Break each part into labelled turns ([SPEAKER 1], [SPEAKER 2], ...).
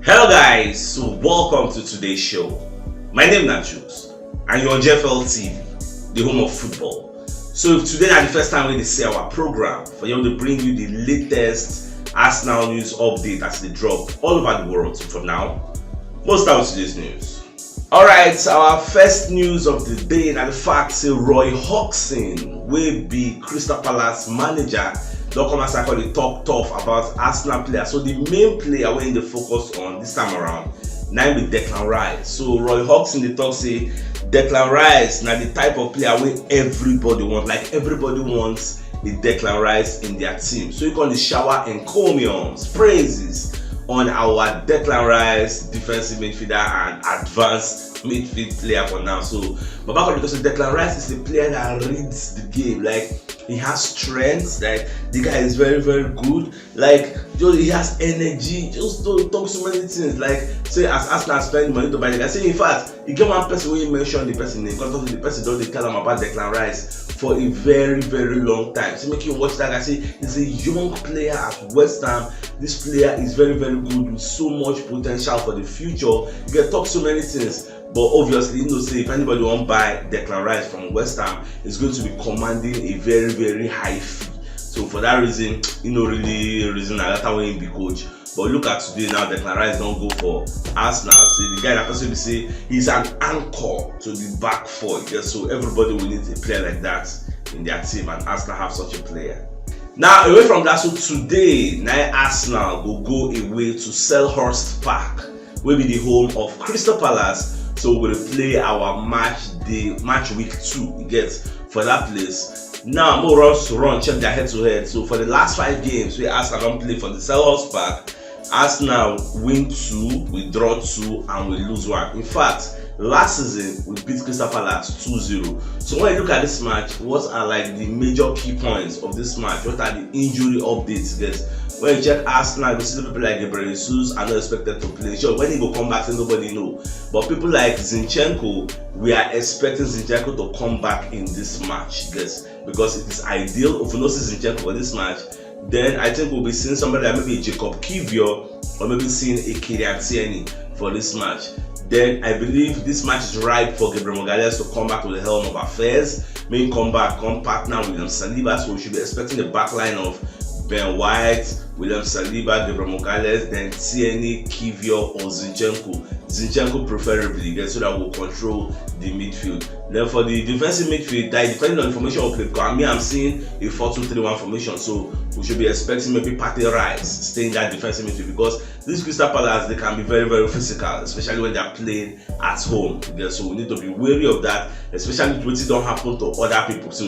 [SPEAKER 1] Hello guys, so welcome to today's show. My name is CHUKS and you're on JFL TV, the home of football. So if today is the first time we see our program, for you to bring you the latest Arsenal news update as they drop all over the world. So for now, we'll start with today's news. Alright, our first news of the day and the fact say Roy Hodgson will be Crystal Palace manager. Don't come and call talk tough about Arsenal players. So the main player when they focus on this time around, now with Declan Rice. So Roy Hodgson they talk say Declan Rice now the type of player where everybody wants. Like everybody wants a Declan Rice in their team. So you can shower encomiums, praises on our Declan Rice defensive midfielder and advanced midfield player for now. So Baba because Declan Rice is a player that reads the game. Like he has strength, like the guy is very good, like he has energy, just don't talk so many things. Like say as Arsenal spend money to buy the guy, say in fact you get one person when you mention the person name because the person don't tell him about Declan Rice for a very long time. So make you watch that guy. Say he's a young player at West Ham. This player is very good with so much potential for the future. You get talk so many things. But obviously, say if anybody won't buy Declan Rice from West Ham, it's going to be commanding a very high fee. So for that reason, really reason that way he be coach. But look at today now, Declan Rice don't go for Arsenal. See the guy that person will say he's an anchor to the back four. Yes, so everybody will need a player like that in their team, and Arsenal have such a player. Now away from that, so today, now Arsenal will go away to Selhurst Park, will be the home of Crystal Palace. So we're going to play our match week 2, you get, for that place. Now more runs to run, check their head to head. So for the last 5 games, we Arsenal don't play for the Selhurst Park. Arsenal win 2, we draw 2, and we lose 1. In fact, last season we beat Crystal Palace 2-0. So when you look at this match, what are like the major key points of this match? What are the injury updates? Yes. When you check Arsenal, you see people like Declan Rice are not expected to play. Sure, when he will come back, nobody know. But people like Zinchenko, we are expecting Zinchenko to come back in this match. Yes, because it is ideal. If we don't see Zinchenko for this match, then I think we'll be seeing somebody like maybe Jacob Kivior or maybe seeing a Kylian Tierney for this match. Then I believe this match is ripe for Gabriel Magalhaes to come back to the helm of affairs. Maybe come partner with William Saliba. So we should be expecting the back line of Ben White, William Saliba, Gabriel Magalhaes, then Tierney, Kivior or Zinchenko. Zinchenko preferably, so that will control the midfield. Then for the defensive midfield, depending on the formation of play, I'm seeing a 4-2-3-1 formation. So we should be expecting maybe Patty Rice stay in that defensive midfield because these Crystal Palace, they can be very physical, especially when they are playing at home. So we need to be wary of that, especially when it don't happen to other people. So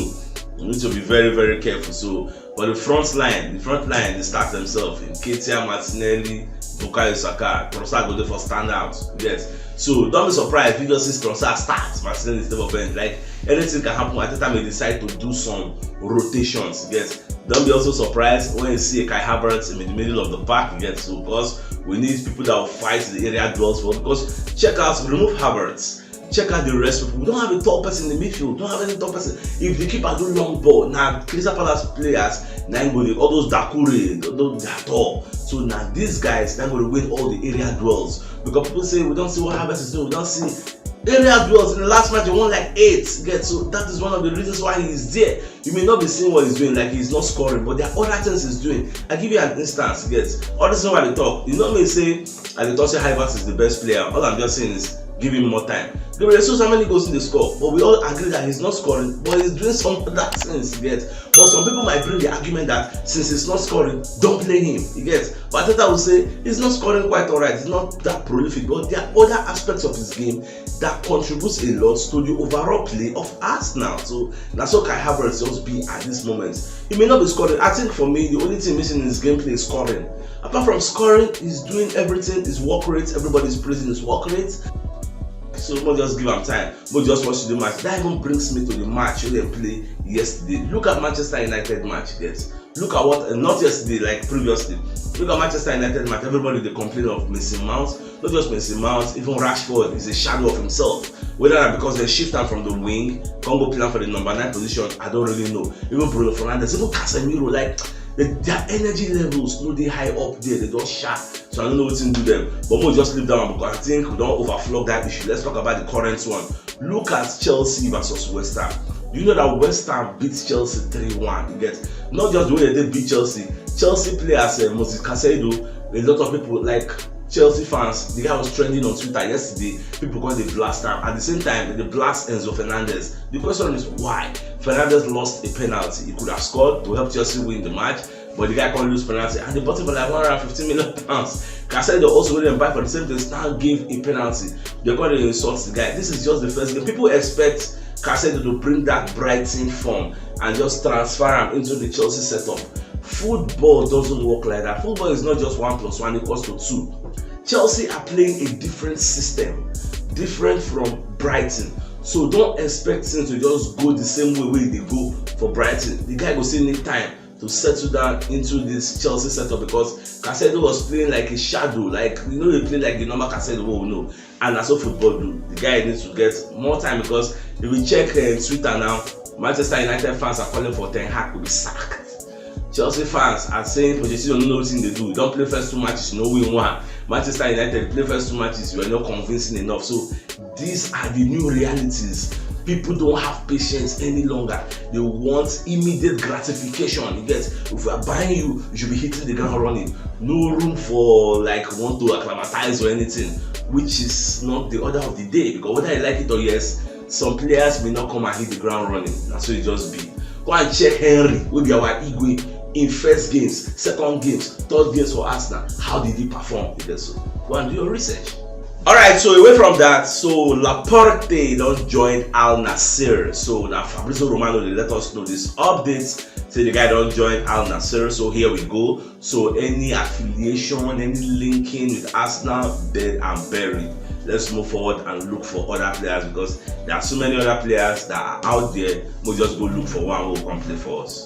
[SPEAKER 1] we need to be very careful. So for the front line, they start themselves in Ketia, Martinelli, Bukayo Saka. Trossard go there for standout. Yes. So don't be surprised if you just see Trossard start, Martinelli instead of bench. Like anything can happen at the time they decide to do some rotations. Yes. Don't be also surprised when you see a Kai Havertz in the middle of the park. Yes. So because we need people that will fight the area duels for. Because check out, remove Havertz. Check out the rest of people. We don't have a top person in the midfield. We don't have any top person. If the keeper do long ball, now Crystal Palace players, now all those Dakure, those Dator. So now these guys, they're going to win all the area duels. Because people say we don't see what Havertz is doing. We don't see area duels. In the last match, he won like 8. So that is one of the reasons why he's there. You may not be seeing what he's doing, like he's not scoring, but there are other things he's doing. I give you an instance. All this is why they talk. You know me say, and they talk say Havertz is the best player. All I'm just saying is give him more time. Gabriel Jesus, how many goals in the score? But we all agree that he's not scoring, but he's doing some other things, you get. But some people might bring the argument that since he's not scoring, don't play him, you get. But Teta will say he's not scoring quite alright, he's not that prolific, but there are other aspects of his game that contributes a lot to the overall play of Arsenal. So that's what Kai Havertz just be at this moment. He may not be scoring. I think for me, the only thing missing in his gameplay is scoring. Apart from scoring, he's doing everything, his work rate, everybody's praising his work rate. So we'll just give him time. We'll just watch the match. That even brings me to the match we didn't play yesterday. Look at Manchester United match, yes. Look at what, not yesterday, like previously. Look at Manchester United match. Everybody they complain of Mason Mount. Not just Mason Mount, even Rashford is a shadow of himself. Whether that's because they shift him from the wing, can't go play for the number 9 position, I don't really know. Even Bruno Fernandes, even Casemiro, like Their energy levels no dey high up there, they just sharp. So I don't know what to do them. But we'll just leave that one because I think we don't overflow that issue. Let's talk about the current one. Look at Chelsea versus West Ham. You know that West Ham beat Chelsea 3-1. You get not just the way they beat Chelsea. Chelsea players, Moses Caicedo, a lot of people like Chelsea fans, the guy was trending on Twitter yesterday. People call the blast time. At the same time, they blast Enzo Fernandez. The question is why? Fernandez lost a penalty. He could have scored to help Chelsea win the match, but the guy can't lose penalty. And they bought him for like £150 million. Caicedo also went and buy for the same thing. Now gave a penalty. They're going to insult the guy. This is just the first game. People expect Caicedo to bring that Brighton form and just transfer him into the Chelsea setup. Football doesn't work like that. Football is not just 1 + 1 = 2. Chelsea are playing a different system, different from Brighton. So don't expect him to just go the same way they go for Brighton. The guy will still need time to settle down into this Chelsea setup because Caicedo was playing like a shadow, like you know they play like the normal Caicedo we know, and that's what football do. The guy needs to get more time because if we check Twitter now, Manchester United fans are calling for Ten Hag to be sacked. Chelsea fans are saying Pochettino don't know what they do. Don't play first 2 matches, no win one. Manchester United play first 2 matches, you are not convincing enough. So these are the new realities. People don't have patience any longer. They want immediate gratification. You get, if we are buying you, you should be hitting the ground running. No room for like want to acclimatize or anything, which is not the order of the day. Because whether you like it or yes, some players may not come and hit the ground running. That's what it just be. Go and check Henry, will be our Igwe. In first games, second games, third games for Arsenal, how did he perform? So go and do your research. Alright, so away from that, so Laporte don't join Al Nassr. So now Fabrizio Romano they let us know this update. Say the guy don't join Al Nassr. So here we go. So any affiliation, any linking with Arsenal, dead and buried. Let's move forward and look for other players because there are so many other players that are out there. We'll just go look for one who will come play for us.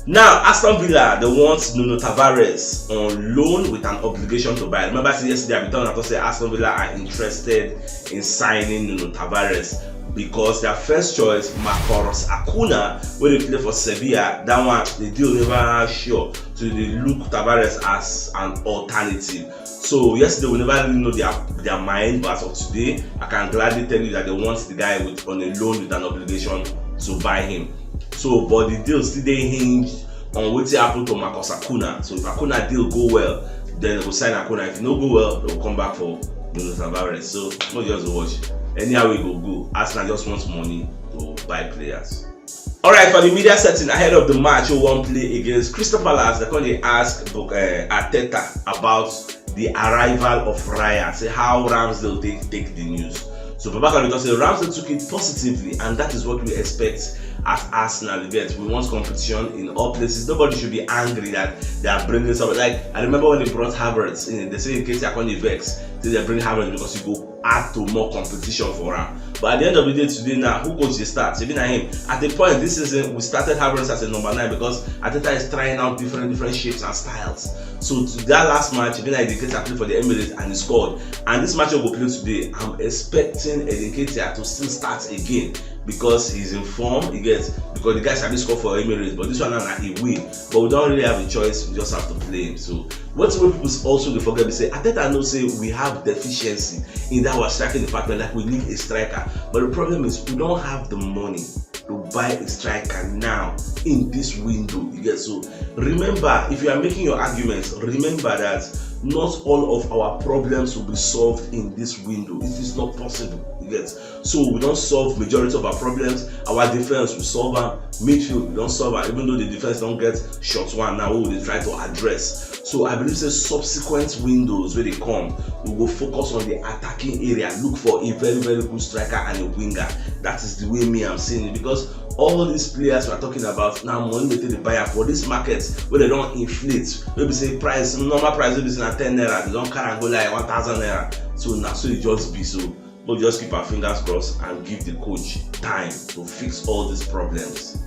[SPEAKER 1] Now, Aston Villa, they want Nuno Tavares on loan with an obligation to buy. Remember, yesterday I returned and said Aston Villa are interested in signing Nuno Tavares because their first choice, Marcos Acuna, when they play for Sevilla, that one, the deal never sure. So they look Tavares as an alternative. So yesterday we never really know their mind, but as of today, I can gladly tell you that they want the guy on a loan with an obligation to buy him. So, but the deal still they hinge on what happen to Marcos Acuna. So if Acuna deal go well, then they will sign Acuna. If it no go well, they will come back for Nuno Tavares. So not just watch. Anyhow we go. Arsenal just wants money to buy players. Alright, for the media setting ahead of the match, who won't play against Crystal Palace, they're going to ask Arteta about the arrival of Raya. Say how Ramsdale take the news. So Babaka will say Ramsdale took it positively, and that is what we expect as Arsenal. We want competition in all places. Nobody should be angry that they are bringing somebody. Like I remember when they brought Havertz in, they say in case you're going to vex, they bring Havertz because you go add to more competition for him. But at the end of the day today now, who coach the start? Even him. At the point this season, we started Havertz as a number 9 because Arteta is trying out different shapes and styles. So to that last match, even Nketiah played for the Emirates and he scored. And this match we will play today, I'm expecting Nketiah to still start again because he's in form. He gets because the guys have scored for Emirates, but this one now he win. But we don't really have a choice. We just have to play him. So what people also they forget to say, Arteta know say we have deficiency in that we're striking department, like we need a striker. But the problem is we don't have the money to buy a striker now in this window. You get so remember, if you are making your arguments, remember that not all of our problems will be solved in this window. It is not possible. You get so we don't solve majority of our problems. Our defense will solve them. Midfield we don't solve them, even though the defense don't get shot one now. We will try to address. So I believe say subsequent windows where they come, we will focus on the attacking area. Look for a very good striker and a winger. That is the way me I'm seeing it because all these players we are talking about now money they take the buyer for these markets where they don't inflate. Maybe say price, normal price will be 10 naira, they don't carry and go like 1,000 naira. So now so it just be so. We'll just keep our fingers crossed and give the coach time to fix all these problems.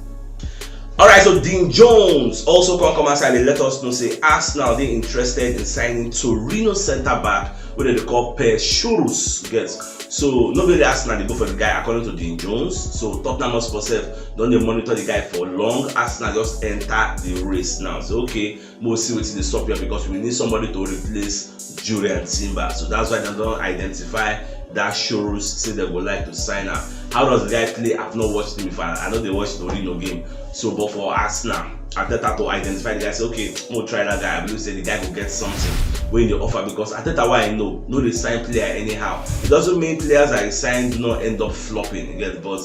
[SPEAKER 1] Alright, so Dean Jones also come outside and let us know say Arsenal they interested in signing Torino centre back what they call CHUKS, get. So nobody Arsenal they go for the guy according to Dean Jones. So Tottenham Hotspur self don't they monitor the guy for long. Arsenal just enter the race now. So okay, we'll see what's in the stop here because we need somebody to replace Julian Timber. So that's why they don't identify that shows say they would like to sign up. How does the guy play? I've not watched him before. I know they watched the Orino game. So but for Arsenal, Arteta to identify the guy, say okay, we'll try that guy. I believe say the guy will get something when they offer because Arteta why I know they sign player anyhow. It doesn't mean players that signed do not end up flopping, you get, but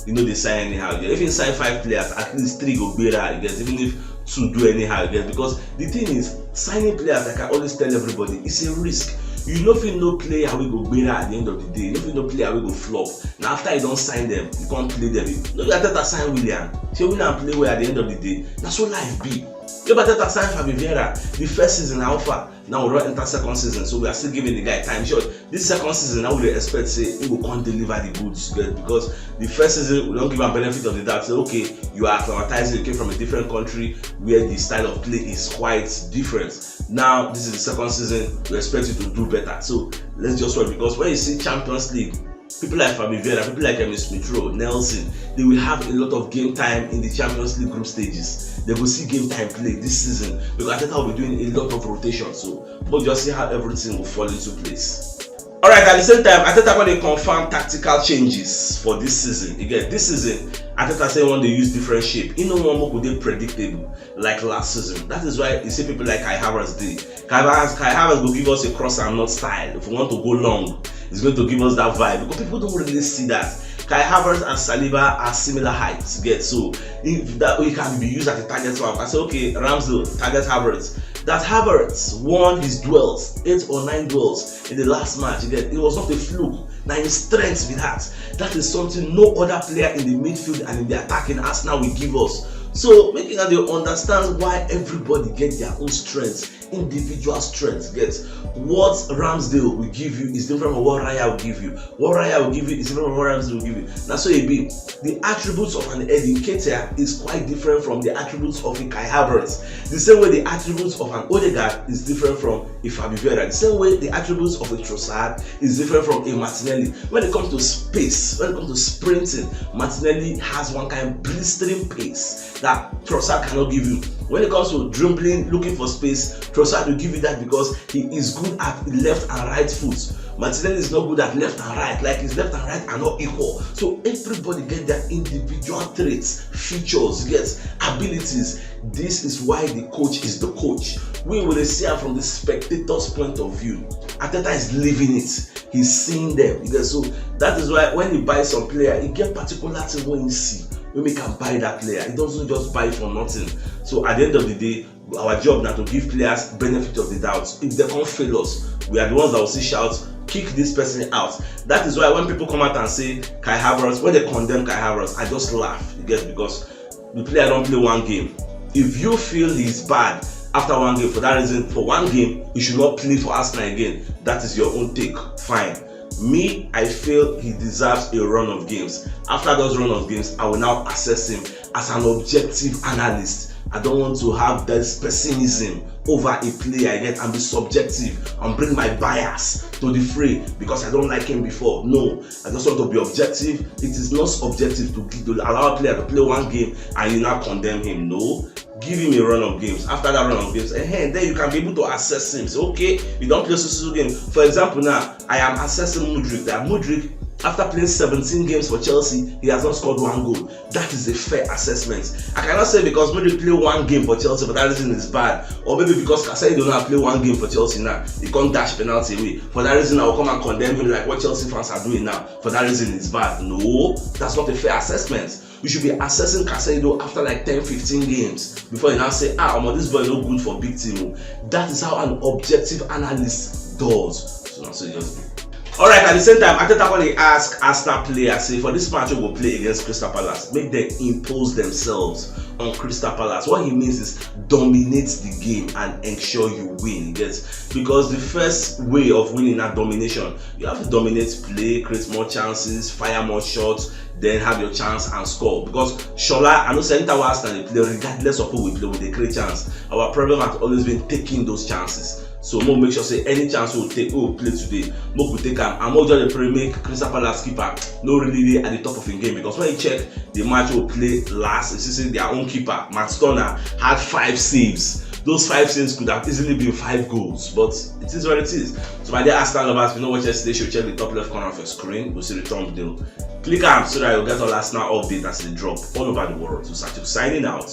[SPEAKER 1] they sign anyhow. If you sign 5 players, at least 3 go better, you get, even if 2 do anyhow, you get, because the thing is signing players, like I always tell everybody, it's a risk. You know if you no player we go better at the end of the day. You know if you no player we go flop. Now after you don't sign them, you can't play them. No, you better sign William. So William play well at the end of the day. That's what life be. You better sign Fabi Vieira. The first season alpha. Now we don't enter second season, so we are still giving the guy time. Sure, this second season I would expect say he will can't deliver the goods, because the first season we don't give him benefit of the doubt. Say okay, you are acclimatizing, you came from a different country where the style of play is quite different. Now this is the second season, we expect you to do better. So let's just wait, because when you see Champions League, people like Fabi Vieira, people like Smith Rowe, Nelson, they will have a lot of game time in the Champions League group stages. They will see game time play this season because Arteta will be doing a lot of rotation. So we'll just see how everything will fall into place. Alright, at the same time, Arteta going to confirm tactical changes for this season. Again, this season, Arteta say want to use different shape. You know, one could be predictable like last season. That is why you see people like Kai Havertz did. Kai Havertz will give us a cross and not style. If we want to go long, it's going to give us that vibe because people don't really see that. Kai Havertz and Saliba are similar heights. Get so if that way can be used as a target swap. I say okay, Ramsdale target Havertz. That Havertz won his duels, 8 or 9 duels in the last match. Again, it was not a fluke. Now his strength with that. That is something no other player in the midfield and in the attacking Arsenal will give us. So making that they understand why everybody get their own strengths, individual strengths. Get what Ramsdale will give you is different from what Raya will give you. What Raya will give you is different from what Ramsdale will give you. That's so it be. The attributes of an Eddie Nketiah is quite different from the attributes of a Kai Havertz. The same way the attributes of an Odegaard is different from a Fabi Vieira. The same way the attributes of a Trossard is different from a Martinelli. When it comes to space, when it comes to sprinting, Martinelli has one kind of blistering pace that Trossard cannot give you. When it comes to dribbling, looking for space, Trossard will give you that because he is good at left and right foot. Martinelli is not good at left and right, like his left and right are not equal. So everybody get their individual traits, features, gets abilities. This is why the coach is the coach. We will see him from the spectator's point of view. Arteta is living it. He's seeing them. So that is why when you buy some player, you get particular thing when you see. When we can buy that player, it doesn't just buy for nothing. So at the end of the day, our job now to give players benefit of the doubt. If they can't fail us, we are the ones that will see shout, kick this person out. That is why when people come out and say Kai Havertz, when they condemn Kai Havertz, I just laugh. Because the player don't play one game. If you feel he's bad after one game, for that reason, for one game, you should not play for Arsenal again. That is your own take. Fine. Me, I feel he deserves a run of games. After those run of games, I will now assess him as an objective analyst. I don't want to have this pessimism over a player yet and be subjective and bring my bias to the fray because I don't like him before. No, I just want to be objective. It is not subjective to allow a player to play one game and you now condemn him. No. Give him a run of games. After that run of games, then you can be able to assess him. So, okay, you don't play a game. For example, now I am assessing Mudryk. That Mudryk, after playing 17 games for Chelsea, he has not scored 1 goal. That is a fair assessment. I cannot say because Mudryk played 1 game for Chelsea, for that reason is bad. Or maybe because Kasai don't have played 1 game for Chelsea now, he can't dash penalty away. For that reason, I will come and condemn him like what Chelsea fans are doing now. For that reason, it's bad. No, that's not a fair assessment. You should be assessing Casado after like 10-15 games before you now say, this boy no good for big team. That is how an objective analyst does. So now so just be. Alright, at the same time, Arteta going to ask Arsenal players, say for this match we will play against Crystal Palace, make them impose themselves on Crystal Palace. What he means is dominate the game and ensure you win. Because the first way of winning that domination, you have to dominate play, create more chances, fire more shots, then have your chance and score. Because Shola, I know Center Arsenal they play regardless of who we play with, they create chance. Our problem has always been taking those chances. So we'll make sure say any chance we'll play today, we'll take them. And we'll just pray make Crystal Palace keeper no really at the top of the game, because when you check the match we'll play last, it's just their own keeper, Matt Turner, had 5 saves. Those 5 saves could have easily been 5 goals, but it is what it is. So my dear Arsenal lovers, if you know what yesterday, should check the top left corner of your screen. We'll see the thumbnail. Click on so that you'll get all Arsenal updates as they drop all over the world. So CHUKS signing out.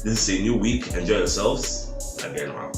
[SPEAKER 1] This is a new week. Enjoy yourselves. Again, out.